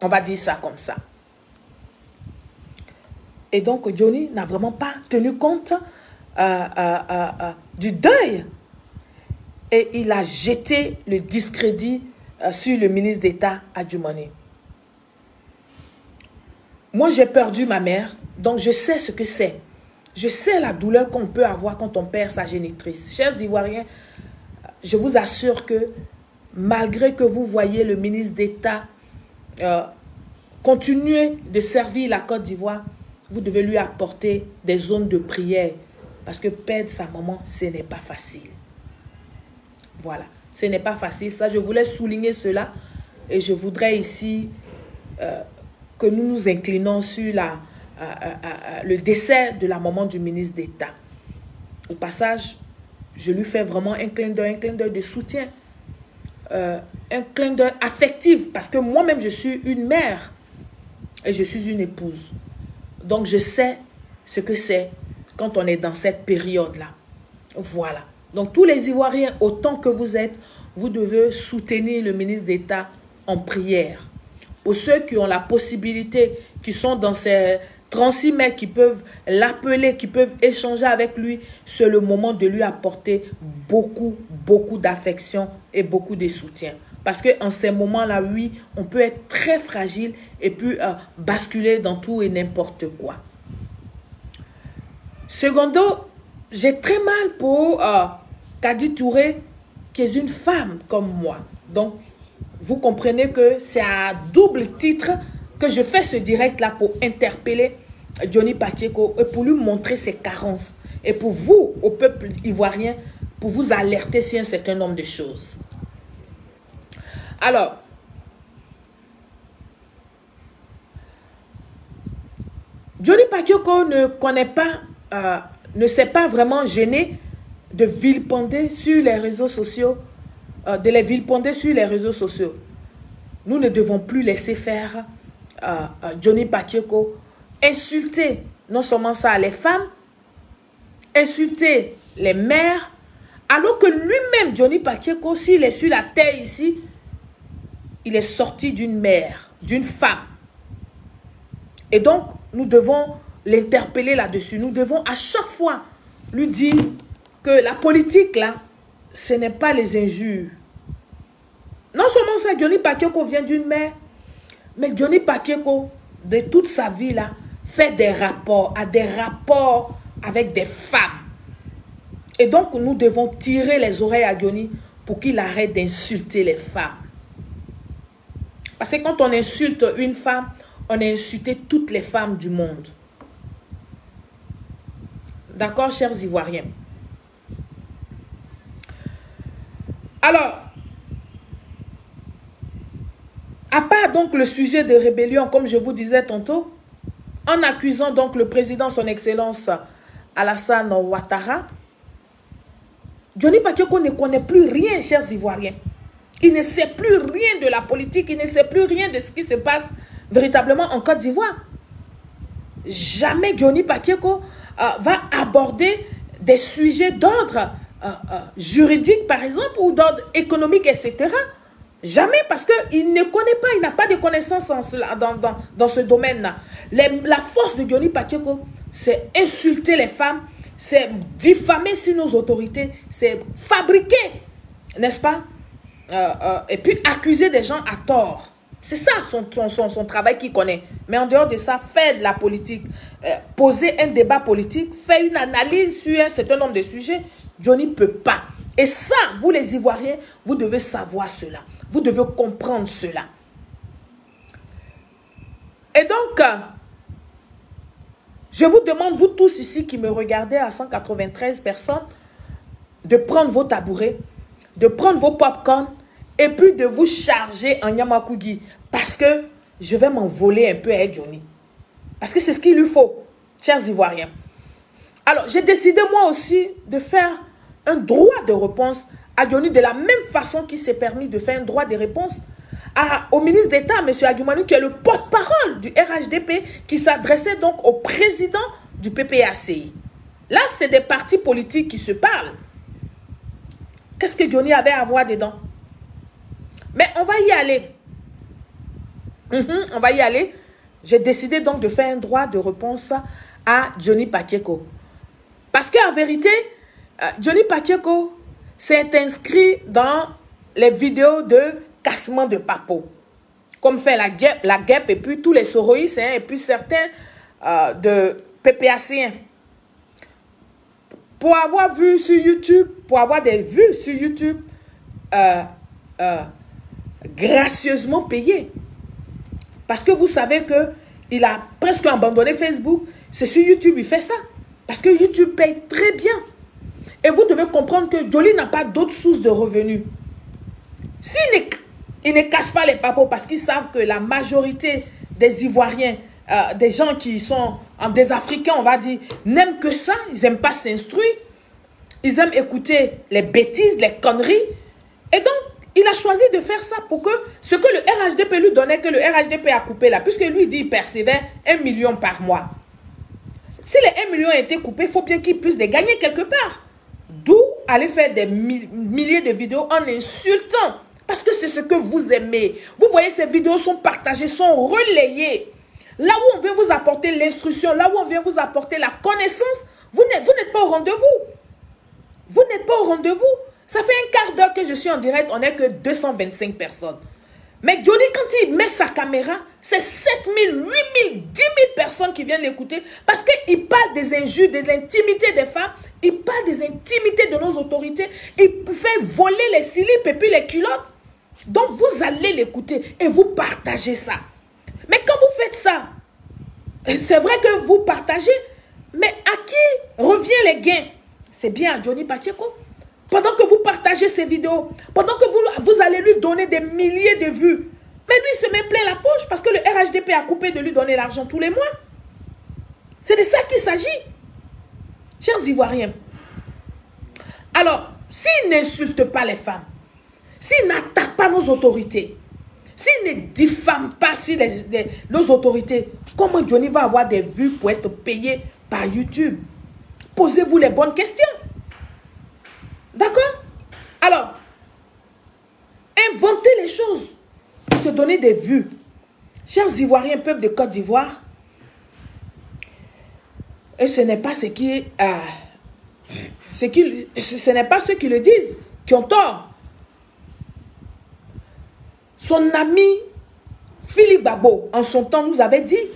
On va dire ça comme ça. Et donc, Johnny n'a vraiment pas tenu compte du deuil. Et il a jeté le discrédit sur le ministre d'État Adjumani. Moi, j'ai perdu ma mère, donc je sais ce que c'est. Je sais la douleur qu'on peut avoir quand on perd sa génitrice. Chers Ivoiriens, je vous assure que malgré que vous voyez le ministre d'État continuer de servir la Côte d'Ivoire, vous devez lui apporter des zones de prière. Parce que perdre sa maman, ce n'est pas facile. Voilà, ce n'est pas facile. Ça, je voulais souligner cela. Et je voudrais ici que nous nous inclinons sur le décès de la maman du ministre d'État. Au passage, je lui fais vraiment un clin d'œil de soutien. Un clin d'œil affectif. Parce que moi-même, je suis une mère. Et je suis une épouse. Donc, je sais ce que c'est quand on est dans cette période-là. Voilà. Donc, tous les Ivoiriens, autant que vous êtes, vous devez soutenir le ministre d'État en prière. Pour ceux qui ont la possibilité, qui sont dans ces 36 mai, qui peuvent l'appeler, qui peuvent échanger avec lui, c'est le moment de lui apporter beaucoup d'affection et beaucoup de soutien. Parce qu'en ces moments-là, oui, on peut être très fragile et puis basculer dans tout et n'importe quoi. Secondo, j'ai très mal pour Kadi Touré, qui est une femme comme moi. Donc, vous comprenez que c'est à double titre que je fais ce direct-là pour interpeller Johnny Pacheco et pour lui montrer ses carences. Et pour vous, au peuple ivoirien, pour vous alerter sur un certain nombre de choses. Alors, Johnny Pacheco ne s'est pas vraiment gêné de vilipender sur les réseaux sociaux, Nous ne devons plus laisser faire Johnny Pacheco insulter non seulement ça les femmes, insulter les mères, alors que lui-même, Johnny Pacheco, s'il est sur la terre ici, il est sorti d'une mère, d'une femme. Et donc, nous devons l'interpeller là-dessus. Nous devons à chaque fois lui dire que la politique, là, ce n'est pas les injures. Non seulement ça, Johnny Pacheco vient d'une mère, mais Johnny Pacheco, de toute sa vie, là, fait des rapports avec des femmes. Et donc, nous devons tirer les oreilles à Johnny pour qu'il arrête d'insulter les femmes. Parce que quand on insulte une femme, on a insulté toutes les femmes du monde. D'accord, chers Ivoiriens? Alors, à part donc le sujet de rébellion, comme je vous disais tantôt, en accusant donc le président, son excellence Alassane Ouattara, Johnny Pacheco ne connaît plus rien, chers Ivoiriens. Il ne sait plus rien de la politique, il ne sait plus rien de ce qui se passe véritablement en Côte d'Ivoire. Jamais Johnny Pacheco va aborder des sujets d'ordre juridique, par exemple, ou d'ordre économique, etc. Jamais, parce qu'il ne connaît pas, il n'a pas de connaissances dans ce domaine-là. La force de Johnny Pacheco, c'est insulter les femmes, c'est diffamer sur nos autorités, c'est fabriquer, n'est-ce pas? Et puis accuser des gens à tort. C'est ça son travail qu'il connaît. Mais en dehors de ça, faire de la politique, poser un débat politique, faire une analyse sur un certain nombre de sujets, Johnny ne peut pas. Et ça, vous les Ivoiriens, vous devez savoir cela. Vous devez comprendre cela. Et donc, je vous demande, vous tous ici qui me regardez à 193 personnes, de prendre vos tabourets, de prendre vos pop-corn et puis de vous charger en Yamakugi. Parce que je vais m'envoler un peu avec Johnny. Parce que c'est ce qu'il lui faut, chers Ivoiriens. Alors, j'ai décidé moi aussi de faire un droit de réponse à Johnny de la même façon qu'il s'est permis de faire un droit de réponse au ministre d'État, M. Adjumani, qui est le porte-parole du RHDP, qui s'adressait donc au président du PPACI. Là, c'est des partis politiques qui se parlent. Qu'est-ce que Johnny avait à voir dedans? Mais on va y aller. On va y aller. J'ai décidé donc de faire un droit de réponse à Johnny Pacheco. Parce qu'en vérité, Johnny Pacheco s'est inscrit dans les vidéos de cassement de papo. Comme fait la guêpe et puis tous les soroïs et puis certains de PPAciens. Pour avoir vu sur YouTube, pour avoir des vues sur YouTube, gracieusement payé. Parce que vous savez qu'il a presque abandonné Facebook. C'est sur YouTube il fait ça. Parce que YouTube paye très bien. Et vous devez comprendre que Johnny n'a pas d'autres sources de revenus. Ils ne cassent pas les papos parce qu'ils savent que la majorité des Ivoiriens, des gens qui sont des Africains, on va dire, n'aiment que ça. Ils n'aiment pas s'instruire. Ils aiment écouter les bêtises, les conneries. Et donc, il a choisi de faire ça pour que ce que le RHDP lui donnait, que le RHDP a coupé là, puisque lui dit qu'il percevait 1 million par mois. Si les 1 million étaient coupés, il faut bien qu'il puisse les gagner quelque part. D'où aller faire des milliers de vidéos en insultant. Parce que c'est ce que vous aimez. Vous voyez, ces vidéos sont partagées, sont relayées. Là où on vient vous apporter l'instruction, là où on vient vous apporter la connaissance, vous n'êtes pas au rendez-vous. Vous n'êtes pas au rendez-vous. Ça fait un quart d'heure que je suis en direct, on n'est que 225 personnes. Mais Johnny, quand il met sa caméra, c'est 7 000, 8 000, 10 000 personnes qui viennent l'écouter parce qu'il parle des injures, des intimités des femmes, il parle des intimités de nos autorités, il fait voler les slips et puis les culottes. Donc vous allez l'écouter et vous partagez ça. Mais quand vous faites ça, c'est vrai que vous partagez, mais à qui revient les gains? C'est bien à Johnny Pacheco. Pendant que vous partagez ces vidéos, pendant que vous allez lui donner des milliers de vues, mais lui il se met plein la poche parce que le RHDP a coupé de lui donner l'argent tous les mois. C'est de ça qu'il s'agit. Chers Ivoiriens. Alors, s'il n'insulte pas les femmes, s'il n'attaque pas nos autorités, s'il ne diffame pas nos autorités, comment Johnny va avoir des vues pour être payé par YouTube? Posez-vous les bonnes questions. D'accord? Alors, inventez les choses pour se donner des vues. Chers Ivoiriens, peuple de Côte d'Ivoire, et ce n'est pas ce n'est pas ceux qui le disent qui ont tort. Son ami Philippe Babo, en son temps, nous avait dit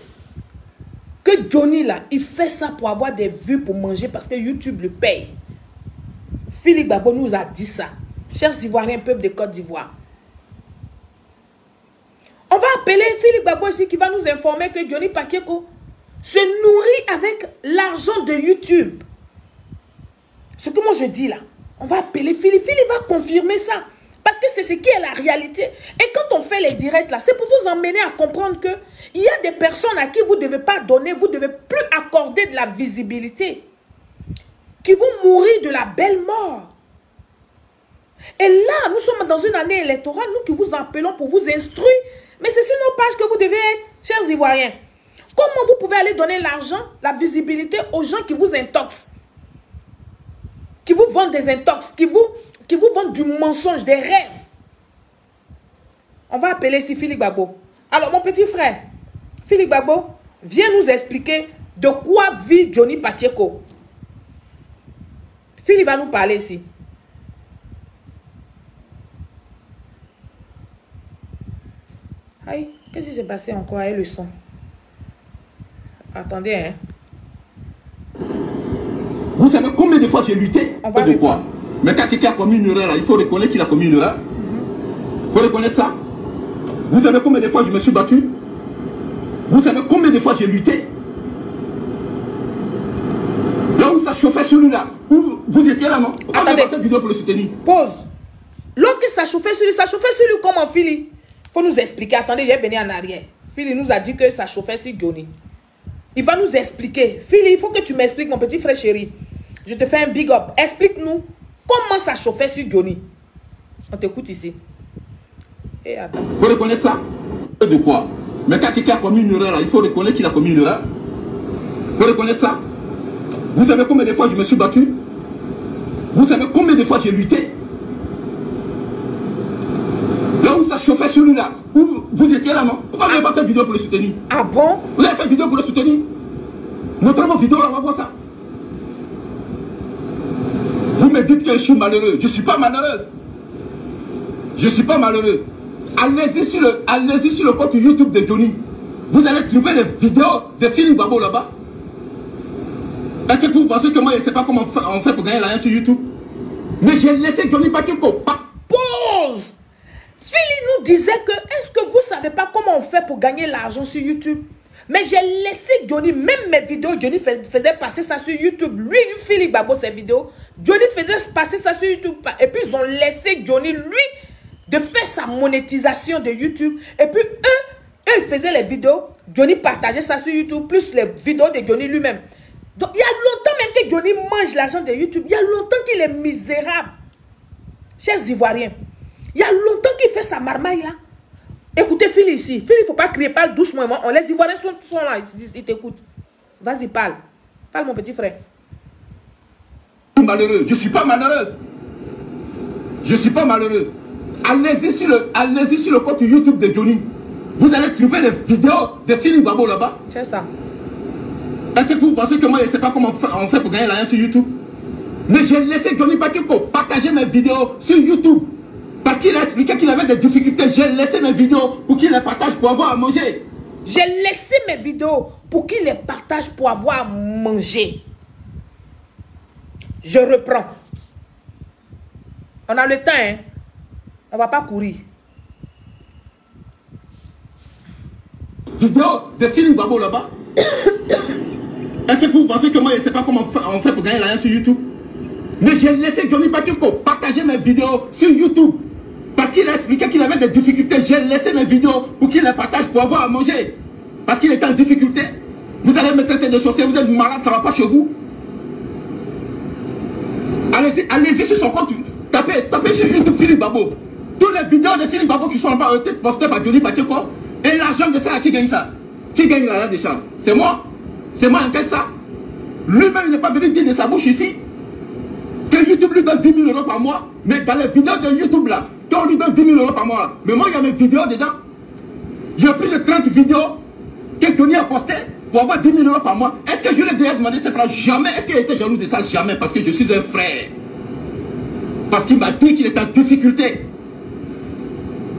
que Johnny, là, il fait ça pour avoir des vues, pour manger, parce que YouTube le paye. Philippe Babo nous a dit ça. Chers Ivoiriens, peuple de Côte d'Ivoire. On va appeler Philippe Babo ici qui va nous informer que Johnny Pacheco se nourrit avec l'argent de YouTube. Ce que moi je dis là, on va appeler Philippe. Philippe va confirmer ça. Parce que c'est ce qui est la réalité. Et quand on fait les directs là, c'est pour vous emmener à comprendre que il y a des personnes à qui vous ne devez pas donner, vous ne devez plus accorder de la visibilité, qui vont mourir de la belle mort. Et là, nous sommes dans une année électorale, nous qui vous appelons pour vous instruire, mais c'est sur nos pages que vous devez être, chers Ivoiriens. Comment vous pouvez aller donner l'argent, la visibilité aux gens qui vous intoxent, qui vous vendent des intox, qui vous vendent du mensonge, des rêves? On va appeler ici Philippe Babo. Alors, mon petit frère, Philippe Babo, viens nous expliquer de quoi vit Johnny Pacheco. Philippe va nous parler ici. Aïe, qu'est-ce qui s'est passé encore avec le son? Attendez, hein. Vous savez combien de fois j'ai lutté? On va de quoi? Mais quand quelqu'un a commis une erreur, là, il faut reconnaître qu'il a commis une erreur. Il faut reconnaître ça. Vous savez combien de fois je me suis battu? Vous savez combien de fois j'ai lutté? Là où ça chauffait celui-là, vous étiez là, non? Attendez. Vidéo pour le soutenir. Pause. L'autre qui ça chauffait sur lui comment, Philly? Il faut nous expliquer. Attendez, il est venu en arrière. Philly nous a dit que ça chauffait sur Johnny. Il va nous expliquer. Philly, il faut que tu m'expliques, mon petit frère chéri. Je te fais un big up. Explique-nous comment ça chauffait sur Johnny. On t'écoute ici. Et attends. Il faut reconnaître ça. De quoi? Mais quand quelqu'un a commis une erreur, là, il faut reconnaître qu'il a commis une erreur. Il faut reconnaître ça. Vous savez combien de fois je me suis battu? Vous savez combien de fois j'ai lutté? Là où chauffé celui-là. Vous étiez là, non? Pourquoi vous n'avez pas fait vidéo pour le soutenir? Ah bon? Vous avez fait vidéo pour le soutenir? Montrez-moi vidéo, on va voir ça. Vous me dites que je suis malheureux. Je ne suis pas malheureux. Je ne suis pas malheureux. Allez-y sur le compte YouTube de Johnny. Vous allez trouver des vidéos de Philippe Babo là-bas. Est-ce que vous pensez que moi je ne sais pas comment on fait pour gagner l'argent sur YouTube? Mais j'ai laissé Johnny Bakayoko. Pause! Philly nous disait que est-ce que vous ne savez pas comment on fait pour gagner l'argent sur YouTube? Mais j'ai laissé Johnny, même mes vidéos, Johnny faisait passer ça sur YouTube. Lui, Philippe Babo, ses vidéos, Johnny faisait passer ça sur YouTube. Et puis ils ont laissé Johnny, lui, de faire sa monétisation de YouTube. Et puis eux, ils faisaient les vidéos. Johnny partageait ça sur YouTube, plus les vidéos de Johnny lui-même. Donc il y a longtemps même que Johnny mange l'argent de YouTube. Il y a longtemps qu'il est misérable. Chers Ivoiriens, il y a longtemps qu'il fait sa marmaille là. Écoutez Philly ici. Philly, il ne faut pas crier, parle doucement. Les Ivoiriens sont là, ils t'écoutent. Vas-y, parle. Parle mon petit frère. Malheureux. Je ne suis pas malheureux. Je ne suis pas malheureux. Allez-y sur le compte YouTube de Johnny. Vous allez trouver des vidéos de Philippe Babo là-bas. C'est ça. Est-ce que vous pensez que moi je ne sais pas comment on fait pour gagner l'argent sur YouTube? Mais j'ai laissé Johnny Bakayoko partager mes vidéos sur YouTube. Parce qu'il a expliqué qu'il avait des difficultés. J'ai laissé mes vidéos pour qu'il les partage pour avoir à manger. J'ai laissé mes vidéos pour qu'il les partage pour avoir à manger. Je reprends. On a le temps, hein. On ne va pas courir. Vidéo de Philippe Babo là-bas. Est-ce que vous pensez que moi je ne sais pas comment on fait pour gagner l'argent sur YouTube? Mais j'ai laissé Johnny Bakayoko partager mes vidéos sur YouTube. Parce qu'il a expliqué qu'il avait des difficultés. J'ai laissé mes vidéos pour qu'il les partage pour avoir à manger. Parce qu'il était en difficulté. Vous allez me traiter de sorcier, vous êtes malade, ça ne va pas chez vous. Allez-y sur son compte. Tapez sur YouTube Philippe Babo. Toutes les vidéos de Philippe Babo qui sont là-bas ont été postées par Johnny Bakayoko. Et l'argent de ça, qui gagne ça? Qui gagne l'argent des champs? C'est moi? C'est moi qui gagne ça? Lui-même, il n'est pas venu dire de sa bouche ici que YouTube lui donne 10 000 € par mois. Mais dans les vidéos de YouTube là, quand on lui donne 10 000 € par mois, mais moi il y a mes vidéos dedans. Il y a plus de 30 vidéos que Johnny a postées pour avoir 10 000 € par mois. Est-ce que je lui ai déjà demandé ses frères? Jamais. Est-ce qu'il était jaloux de ça? Jamais. Parce que je suis un frère. Parce qu'il m'a dit qu'il était en difficulté.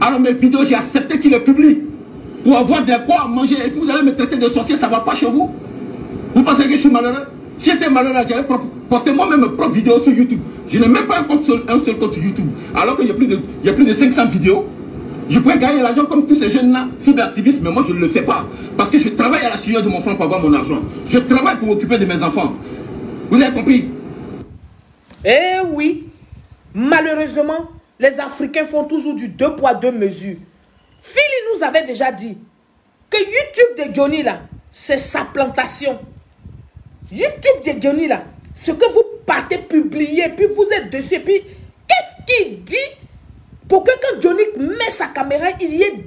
Alors mes vidéos, j'ai accepté qu'il les publie. Pour avoir des quoi à manger. Et puis vous allez me traiter de sorcier, ça ne va pas chez vous? Vous pensez que je suis malheureux? Si j'étais malheureux, j'allais poster moi-même mes propres vidéos sur YouTube. Je n'ai même pas un seul compte sur YouTube. Alors qu'il y a plus de 500 vidéos. Je pourrais gagner l'argent comme tous ces jeunes-là, cyberactivistes, mais moi je ne le fais pas. Parce que je travaille à la sueur de mon front pour avoir mon argent. Je travaille pour m'occuper de mes enfants. Vous avez compris? Eh oui. Malheureusement, les Africains font toujours du 2 poids 2 mesures. Philly nous avait déjà dit que YouTube de Johnny là, c'est sa plantation. YouTube de Johnny là, ce que vous partez publier, puis vous êtes dessus, puis qu'est-ce qu'il dit pour que quand Johnny met sa caméra, il y ait 10 000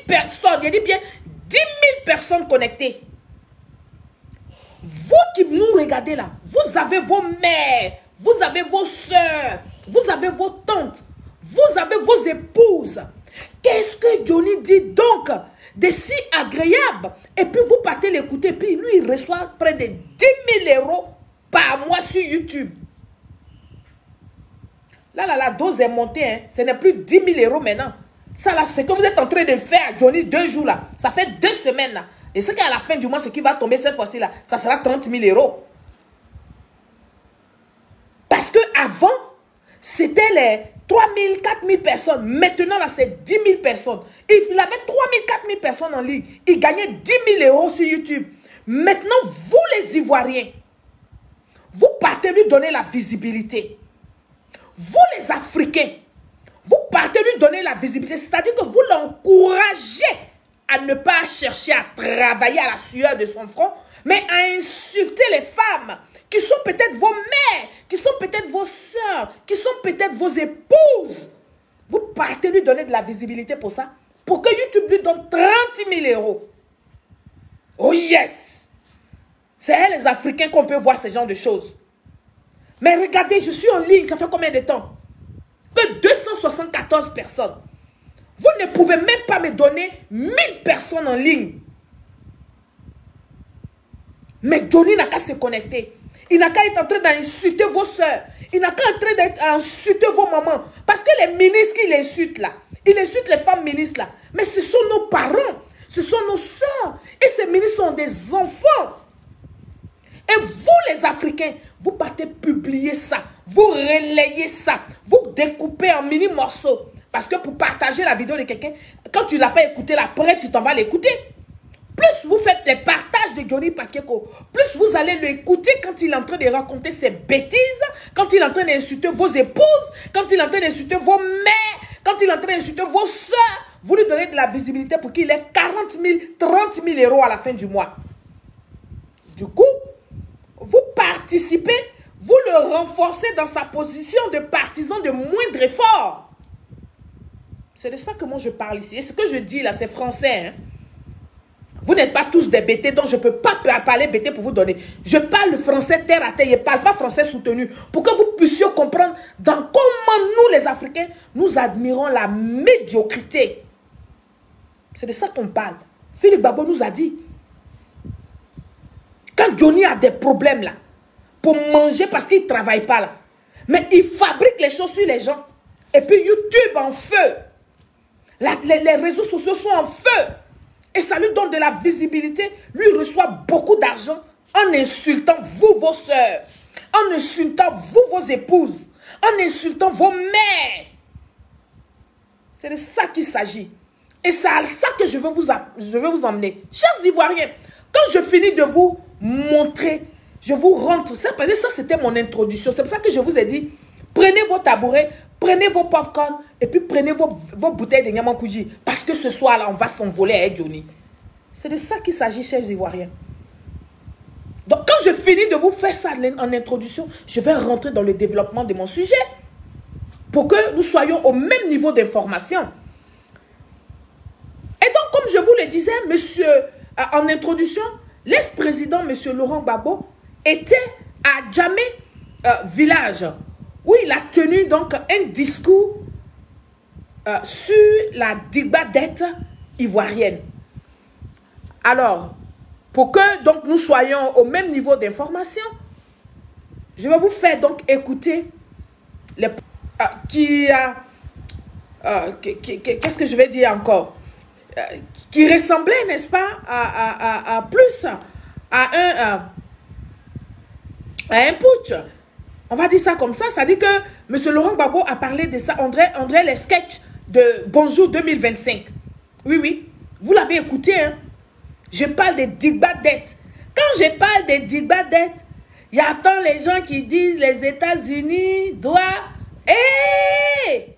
personnes, il dit bien 10 000 personnes connectées. Vous qui nous regardez là, vous avez vos mères, vous avez vos soeurs, vous avez vos tantes, vous avez vos épouses. Qu'est-ce que Johnny dit donc de si agréable? Et puis vous partez l'écouter, puis lui il reçoit près de 10 000 € par mois sur YouTube. Là, la dose est montée, hein. Ce n'est plus 10 000 € maintenant. Ça là, c'est que vous êtes en train de faire Johnny 2 jours là. Ça fait 2 semaines là. Et ce qu'à la fin du mois, ce qui va tomber cette fois-ci là, ça sera 30 000 €. Parce que avant, c'était les 3 000, 4 000 personnes. Maintenant, là, c'est 10 000 personnes. Il avait 3 000, 4 000 personnes en ligne. Il gagnait 10 000 € sur YouTube. Maintenant, vous les Ivoiriens, vous partez lui donner la visibilité. Vous les Africains, vous partez lui donner la visibilité. C'est-à-dire que vous l'encouragez à ne pas chercher à travailler à la sueur de son front, mais à insulter les femmes qui sont peut-être vos mères, qui sont peut-être vos sœurs, qui sont peut-être vos épouses. Vous partez lui donner de la visibilité pour ça, pour que YouTube lui donne 30 000 €. Oh yes! C'est les Africains qu'on peut voir ce genre de choses. Mais regardez, je suis en ligne, ça fait combien de temps? Que 274 personnes. Vous ne pouvez même pas me donner 1000 personnes en ligne. Mais Johnny n'a qu'à se connecter. Il n'a qu'à être en train d'insulter vos soeurs. Il n'a qu'à être en train d'insulter vos mamans. Parce que les ministres qu'il insulte là, il insulte les femmes ministres là. Mais ce sont nos parents. Ce sont nos soeurs. Et ces ministres sont des enfants. Et vous les Africains, vous partez publier ça. Vous relayez ça. Vous découpez en mini morceaux. Parce que pour partager la vidéo de quelqu'un, quand tu ne l'as pas écouté, après tu t'en vas l'écouter. Plus vous faites les partages de Johnny Pakeko, plus vous allez l'écouter quand il est en train de raconter ses bêtises, quand il est en train d'insulter vos épouses, quand il est en train d'insulter vos mères, quand il est en train d'insulter vos soeurs. Vous lui donnez de la visibilité pour qu'il ait 40 000, 30 000 euros à la fin du mois. Du coup, vous participez, vous le renforcez dans sa position de partisan de moindre effort. C'est de ça que moi je parle ici. Et ce que je dis là, c'est français. Hein? Vous n'êtes pas tous des bêtés, donc je ne peux pas parler bêté pour vous donner. Je parle français terre à terre, je ne parle pas français soutenu. Pour que vous puissiez comprendre dans comment nous les Africains, nous admirons la médiocrité. C'est de ça qu'on parle. Philippe Babo nous a dit, quand Johnny a des problèmes là, pour manger parce qu'il ne travaille pas là, mais il fabrique les choses sur les gens. Et puis YouTube en feu. Les réseaux sociaux sont en feu. Et ça lui donne de la visibilité. Lui reçoit beaucoup d'argent en insultant vous, vos soeurs. En insultant vous, vos épouses. En insultant vos mères. C'est de ça qu'il s'agit. Et c'est à ça que je veux vous emmener. Chers Ivoiriens, quand je finis de vous montrer, je vous rentre. Ça, c'était mon introduction. C'est pour ça que je vous ai dit, prenez vos tabourets, prenez vos popcorn et puis prenez vos bouteilles de Nyamankuji. Parce que ce soir-là, on va s'envoler avec Johnny. C'est de ça qu'il s'agit, chers Ivoiriens. Donc, quand je finis de vous faire ça en introduction, je vais rentrer dans le développement de mon sujet. Pour que nous soyons au même niveau d'information. Et donc, comme je vous le disais, monsieur, en introduction, l'ex-président, monsieur Laurent Gbagbo, était à Djamé village, où il a tenu donc un discours sur la digbadette ivoirienne. Alors, pour que donc nous soyons au même niveau d'information, je vais vous faire donc écouter les qu'est-ce que je vais dire encore, qui ressemblait, n'est-ce pas, à plus à un putsch. On va dire ça comme ça. Ça dit que M. Laurent Gbagbo a parlé de ça. André les sketchs de Bonjour 2025. Oui, oui. Vous l'avez écouté, hein. Je parle des digbadettes. Quand je parle des digbadettes, il y a tant les gens qui disent les États-Unis doivent... Hé!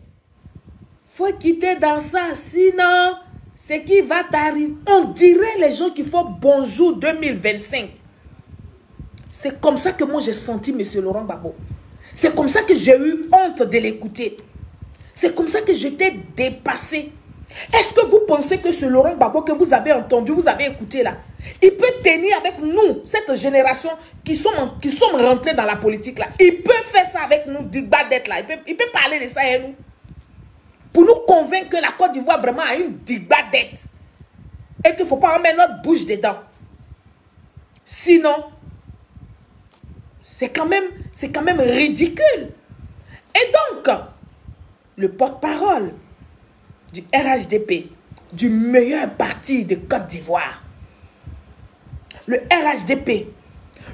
Faut quitter dans ça, sinon, ce qui va t'arriver. On dirait les gens qui font Bonjour 2025. C'est comme ça que moi j'ai senti M. Laurent Gbagbo. C'est comme ça que j'ai eu honte de l'écouter. C'est comme ça que j'étais dépassée. Est-ce que vous pensez que ce Laurent Gbagbo que vous avez entendu, vous avez écouté là, il peut tenir avec nous, cette génération qui sommes rentrés dans la politique là? Il peut faire ça avec nous, Digbadet là. Il peut parler de ça à nous. Pour nous convaincre que la Côte d'Ivoire vraiment a une Digbadet. Et qu'il ne faut pas en mettre notre bouche dedans. Sinon, c'est quand même ridicule. Et donc, le porte-parole du RHDP, du meilleur parti de Côte d'Ivoire, le RHDP,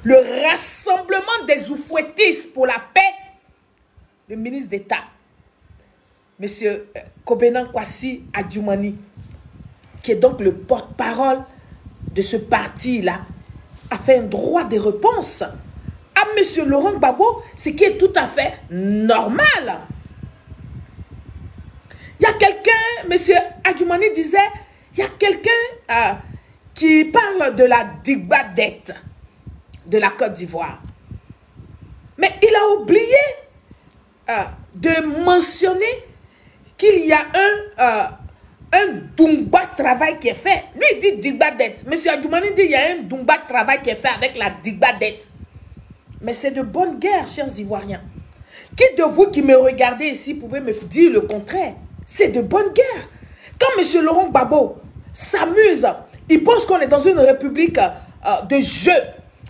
le Rassemblement des Oufouettistes pour la paix, le ministre d'État, M. Kobenan Kwasi Adjoumani, qui est donc le porte-parole de ce parti-là, a fait un droit de réponse à M. Laurent Gbagbo, ce qui est tout à fait normal. Il y a quelqu'un, M. Adjoumani disait, il y a quelqu'un qui parle de la digbadette de la Côte d'Ivoire. Mais il a oublié de mentionner qu'il y a un Dumba travail qui est fait. Lui, il dit digbadette. M. Adjoumani dit qu'il y a un Dumba travail qui est fait avec la digbadette. Mais c'est de bonne guerre, chers Ivoiriens. Qui de vous qui me regardez ici pouvez me dire le contraire? C'est de bonne guerre. Quand M. Laurent Gbagbo s'amuse, il pense qu'on est dans une république de jeu.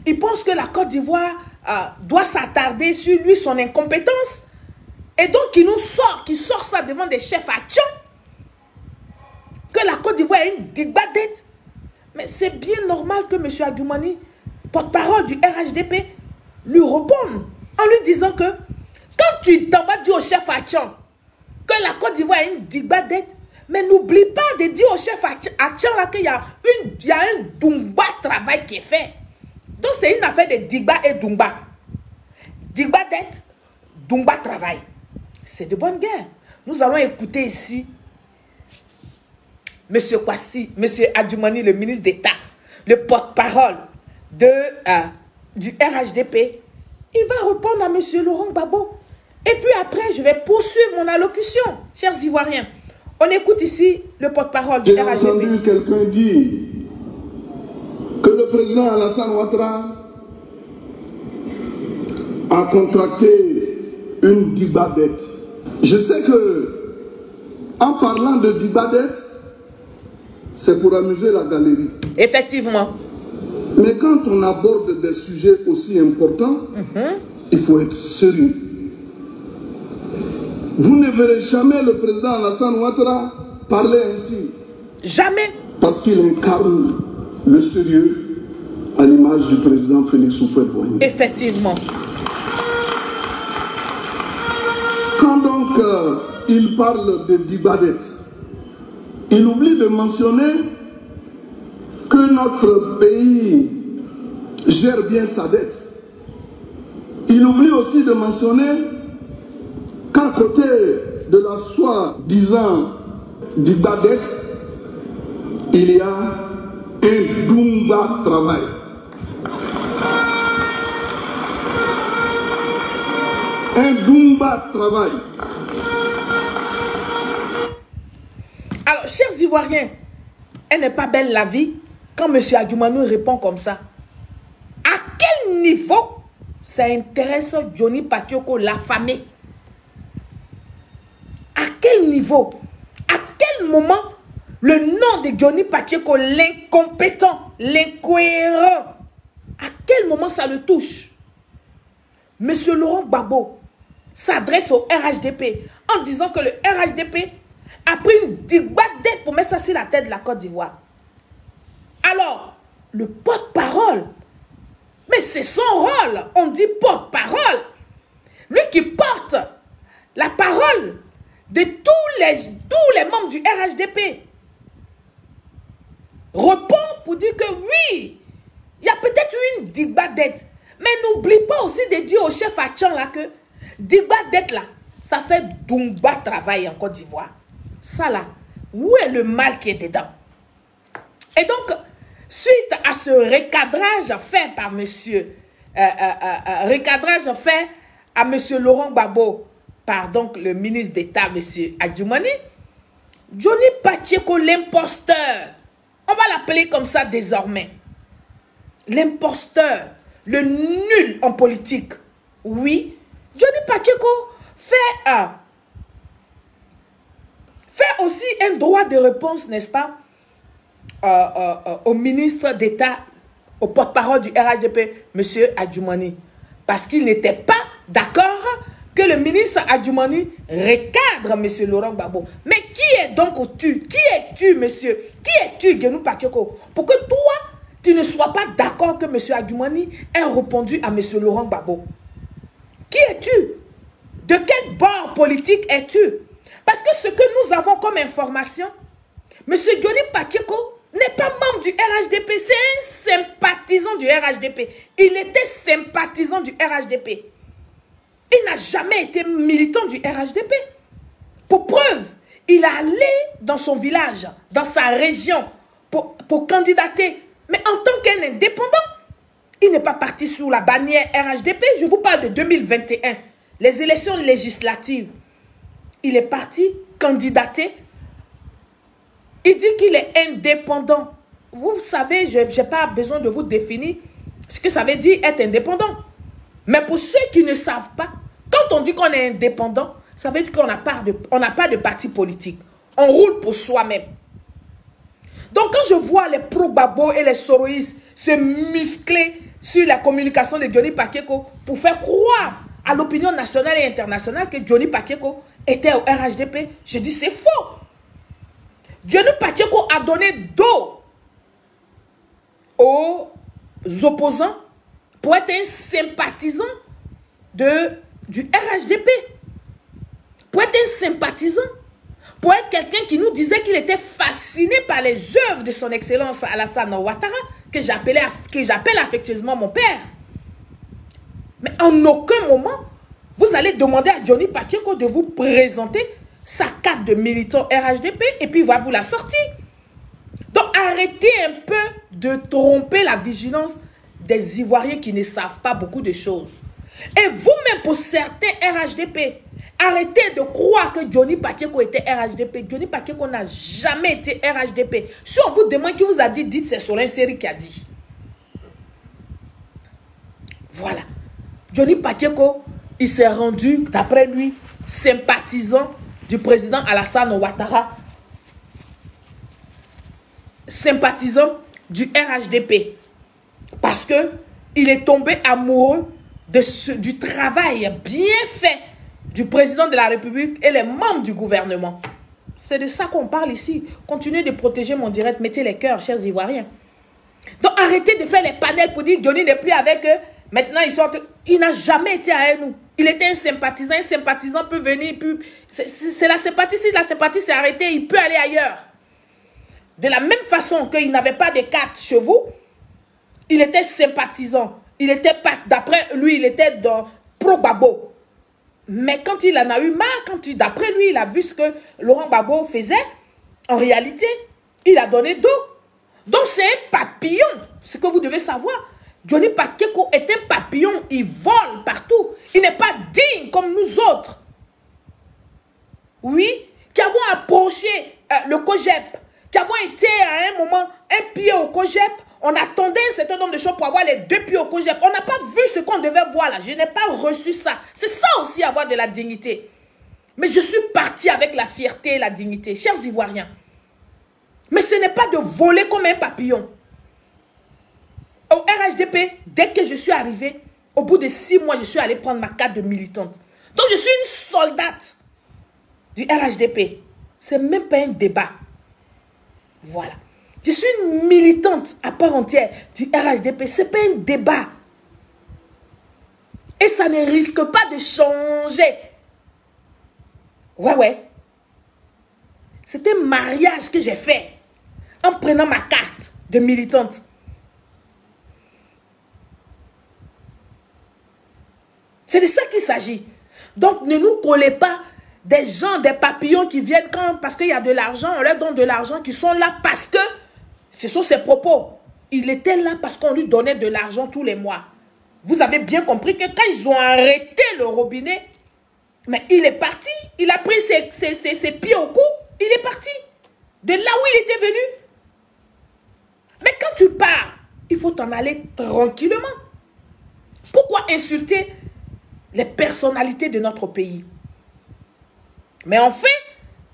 Il pense que la Côte d'Ivoire doit s'attarder sur lui, son incompétence. Et donc, il nous sort, qu'il sort ça devant des chefs à Tchon. Que la Côte d'Ivoire est une digbadette. Mais c'est bien normal que M. Adjoumani, porte-parole du RHDP, lui réponde en lui disant que quand tu t'en vas dire au chef à Tchon que la Côte d'Ivoire est une digbadette, mais n'oublie pas de dire au chef à Tchon qu'il y a un Dumba travail qui est fait. Donc, c'est une affaire de Digba et Dumba. Digba dette, Dumba travail. C'est de bonne guerre. Nous allons écouter ici M. Kwasi, M. Adjoumani, le ministre d'État, le porte-parole du RHDP. Il va répondre à M. Laurent Gbagbo. Et puis après, je vais poursuivre mon allocution, chers Ivoiriens. On écoute ici le porte-parole du RHDP. J'ai entendu quelqu'un dire que le président Alassane Ouattara a contracté une dibadette. Je sais que, en parlant de dibadette, c'est pour amuser la galerie. Effectivement. Mais quand on aborde des sujets aussi importants, il faut être sérieux. Vous ne verrez jamais le président Alassane Ouattara parler ainsi. Jamais. Parce qu'il incarne le sérieux à l'image du président Félix Houphouët-Boigny. Effectivement. Quand donc il parle de dibadette, il oublie de mentionner que notre pays gère bien sa dette. Il oublie aussi de mentionner qu'à côté de la soi-disant dibadette, il y a un Dumba travail. Un Dumba travail. Alors, chers Ivoiriens, elle n'est pas belle la vie quand M. Adjoumani répond comme ça. À quel niveau ça intéresse Johnny Patioko l'affamé? À quel niveau? À quel moment le nom de Johnny Patioko, l'incompétent, l'incohérent, à quel moment ça le touche? M. Laurent Gbagbo s'adresse au RHDP en disant que le RHDP a pris une dette pour mettre ça sur la tête de la Côte d'Ivoire. Alors, le porte-parole, mais c'est son rôle, on dit porte-parole. Lui qui porte la parole de tous les membres du RHDP répond pour dire que oui, il y a peut-être une dette. Mais n'oublie pas aussi de dire au chef Atchan là que dette là, ça fait Dumba travail en Côte d'Ivoire. Ça là, où est le mal qui est dedans? Et donc, suite à ce recadrage fait par monsieur, fait à monsieur Laurent Gbagbo, par donc le ministre d'État, monsieur Adjoumani, Johnny Patioko, l'imposteur, on va l'appeler comme ça désormais, l'imposteur, le nul en politique, oui, Johnny Patioko fait aussi un droit de réponse, n'est-ce pas, au ministre d'État, au porte-parole du RHDP, M. Adjoumani, parce qu'il n'était pas d'accord que le ministre Adjoumani recadre M. Laurent Gbagbo. Mais qui est donc tu? Qui es-tu, monsieur? Qui es-tu, Genou Patioko, pour que toi, tu ne sois pas d'accord que M. Adjoumani ait répondu à M. Laurent Gbagbo? Qui es-tu? De quel bord politique es-tu? Parce que ce que nous avons comme information, M. Johnny Patioko n'est pas membre du RHDP, c'est un sympathisant du RHDP. Il était sympathisant du RHDP. Il n'a jamais été militant du RHDP. Pour preuve, il est allé dans son village, dans sa région, pour candidater. Mais en tant qu'un indépendant, il n'est pas parti sous la bannière RHDP. Je vous parle de 2021, les élections législatives. Il est parti candidater. Il dit qu'il est indépendant. Vous savez, je n'ai pas besoin de vous définir ce que ça veut dire être indépendant. Mais pour ceux qui ne savent pas, quand on dit qu'on est indépendant, ça veut dire qu'on n'a pas de parti politique. On roule pour soi-même. Donc, quand je vois les pro-Gbagbo et les soroïstes se muscler sur la communication de Johnny Pacheco pour faire croire à l'opinion nationale et internationale que Johnny Pacheco était au RHDP, je dis c'est faux. Johnny Pacheco a donné dos aux opposants pour être un sympathisant du RHDP. Pour être un sympathisant. Pour être quelqu'un qui nous disait qu'il était fasciné par les œuvres de son excellence Alassane Ouattara, que j'appelle affectueusement mon père. Mais en aucun moment, vous allez demander à Johnny Pacheco de vous présenter sa carte de militant RHDP et puis il va vous la sortir. Donc arrêtez un peu de tromper la vigilance des Ivoiriens qui ne savent pas beaucoup de choses. Et vous-même, pour certains RHDP, arrêtez de croire que Johnny Pacheco était RHDP. Johnny Pacheco n'a jamais été RHDP. Si on vous demande qui vous a dit, dites c'est Solin Seri qui a dit. Voilà. Johnny Pacheco, il s'est rendu, d'après lui, sympathisant du président Alassane Ouattara. Sympathisant du RHDP. Parce que il est tombé amoureux du travail bien fait du président de la République et les membres du gouvernement. C'est de ça qu'on parle ici. Continuez de protéger mon direct. Mettez les cœurs, chers Ivoiriens. Donc arrêtez de faire les panels pour dire Johnny n'est plus avec eux. Maintenant, il n'a jamais été à nous. Il était un sympathisant. Un sympathisant peut venir. C'est la sympathie. Si la sympathie s'est arrêtée, il peut aller ailleurs. De la même façon qu'il n'avait pas de carte chez vous, il était sympathisant. Il était pas, d'après lui, il était dans pro-Gbagbo. Mais quand il en a eu marre, d'après lui, il a vu ce que Laurent Gbagbo faisait, en réalité, il a donné dos. Donc c'est un papillon, ce que vous devez savoir. Johnny Pacheco est un papillon, il vole partout. Il n'est pas digne comme nous autres. Oui, qui avons approché le COGEP, qui avons été à un moment un pied au COGEP. On attendait un certain nombre de choses pour avoir les 2 pieds au COGEP. On n'a pas vu ce qu'on devait voir là. Je n'ai pas reçu ça. C'est ça aussi avoir de la dignité. Mais je suis parti avec la fierté et la dignité. Chers Ivoiriens. Mais ce n'est pas de voler comme un papillon. Au RHDP, dès que je suis arrivée, au bout de 6 mois, je suis allée prendre ma carte de militante. Donc je suis une soldate du RHDP. Ce n'est même pas un débat. Voilà. Je suis une militante à part entière du RHDP. Ce n'est pas un débat. Et ça ne risque pas de changer. Ouais. C'est un mariage que j'ai fait en prenant ma carte de militante. C'est de ça qu'il s'agit. Donc ne nous collez pas des gens, des papillons qui viennent parce qu'il y a de l'argent, on leur donne de l'argent, qui sont là parce que ce sont ses propos. Il était là parce qu'on lui donnait de l'argent tous les mois. Vous avez bien compris que quand ils ont arrêté le robinet, mais il est parti. Il a pris ses pieds au cou. Il est parti. De là où il était venu. Mais quand tu pars, il faut t'en aller tranquillement. Pourquoi insulter les personnalités de notre pays? Mais enfin,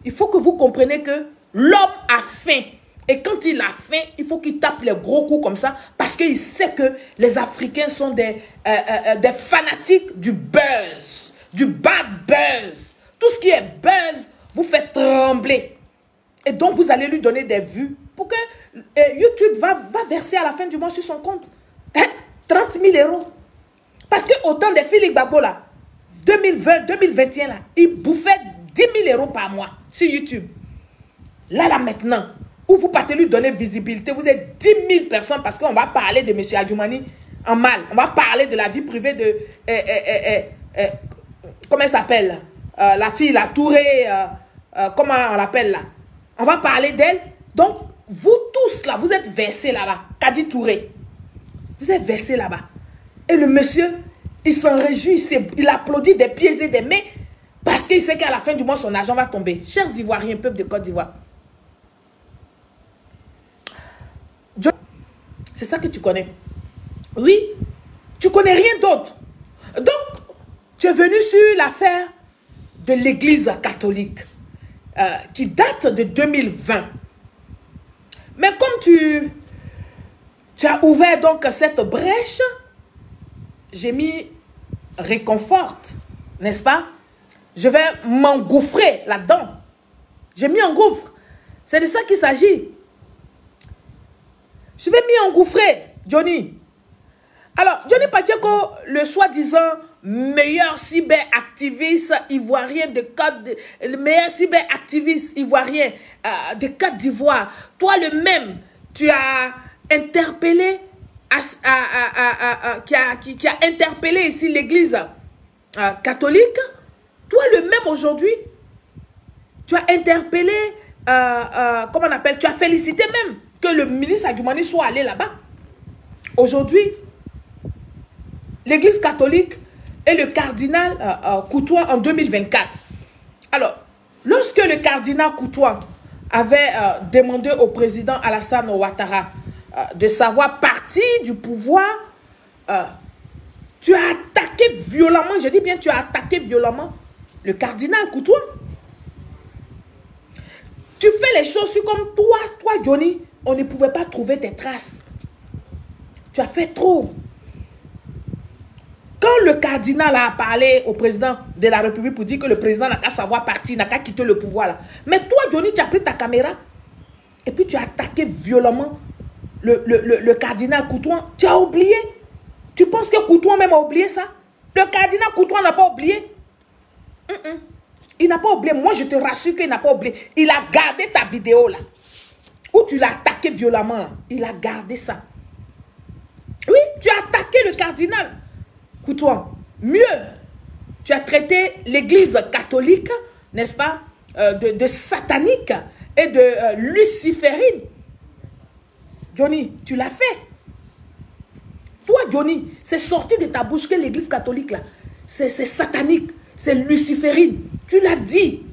il faut que vous compreniez que l'homme a faim. Et quand il a faim, il faut qu'il tape les gros coups comme ça parce qu'il sait que les Africains sont des fanatiques du buzz, du bad buzz. Tout ce qui est buzz vous fait trembler. Et donc, vous allez lui donner des vues pour que YouTube va verser à la fin du mois sur son compte 30 000 €. Parce que autant de Philippe Gbagbo là, 2020, 2021 là, il bouffait 10 000 € par mois sur YouTube. Là maintenant, où vous partez lui donner visibilité, vous êtes 10 000 personnes parce qu'on va parler de M. Adjoumani en mal. On va parler de la vie privée de... comment elle s'appelle? La fille, la Touré, comment on l'appelle là? On va parler d'elle. Donc, vous tous là, vous êtes versés là-bas. Kadi Touré. Vous êtes versés là-bas. Et le monsieur, il s'en réjouit, il applaudit des pieds et des mains parce qu'il sait qu'à la fin du mois, son argent va tomber. Chers Ivoiriens, peuple de Côte d'Ivoire. C'est ça que tu connais. Oui, tu connais rien d'autre. Donc, tu es venu sur l'affaire de l'église catholique. qui date de 2020. Mais comme tu as ouvert donc cette brèche, j'ai mis réconforte, n'est-ce pas? Je vais m'engouffrer là-dedans. J'ai mis un gouffre. C'est de ça qu'il s'agit. Je vais m'y engouffrer, Johnny. Alors, Johnny Pacheco, le soi-disant meilleur cyberactiviste ivoirien le meilleur cyberactiviste ivoirien de Côte d'Ivoire. Toi, le même, tu as interpellé, qui a interpellé ici l'église catholique. Toi, le même aujourd'hui, tu as interpellé, comment on appelle, tu as félicité même que le ministre Adjoumani soit allé là-bas. Aujourd'hui, l'église catholique et le cardinal Coutois en 2024. Alors, lorsque le cardinal Coutois avait demandé au président Alassane Ouattara de savoir partir du pouvoir, tu as attaqué violemment, je dis bien tu as attaqué violemment le cardinal Coutois. Tu fais les choses comme toi Johnny, on ne pouvait pas trouver tes traces. Tu as fait trop. Quand le cardinal a parlé au président de la République pour dire que le président n'a qu'à savoir partir, n'a qu'à quitter le pouvoir là. Mais toi, Johnny, tu as pris ta caméra et puis tu as attaqué violemment le cardinal Coutois. Tu as oublié. Tu penses que Coutois même a oublié ça? Le cardinal Coutois n'a pas oublié. Il n'a pas oublié. Moi, je te rassure qu'il n'a pas oublié. Il a gardé ta vidéo là. Où tu l'as attaqué violemment là. Il a gardé ça. Oui, tu as attaqué le cardinal Coutois. Mieux, tu as traité l'église catholique, n'est-ce pas, de satanique et de luciférine. Johnny, tu l'as fait. Toi, Johnny, c'est sorti de ta bouche que l'église catholique, là, c'est satanique, c'est luciférine. Tu l'as dit.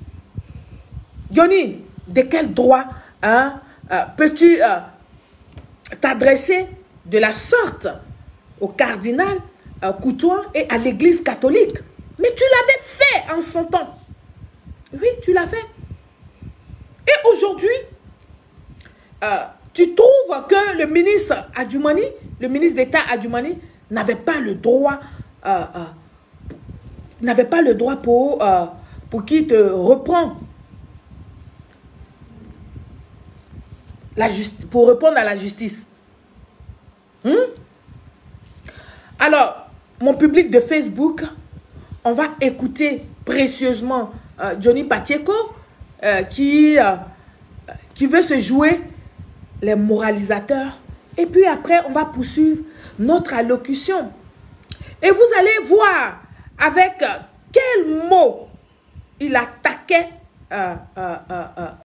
Johnny, de quel droit peux-tu t'adresser de la sorte au cardinal Coutois et à l'église catholique? Mais tu l'avais fait en son temps. Oui, tu l'as fait. Et aujourd'hui, tu trouves que le ministre Adjoumani, le ministre d'État Adjoumani, n'avait pas le droit, pour qui te reprend pour répondre à la justice. Alors, mon public de Facebook, on va écouter précieusement Johnny Pacheco qui veut se jouer les moralisateurs. Et puis après, on va poursuivre notre allocution. Et vous allez voir avec quels mots il attaquait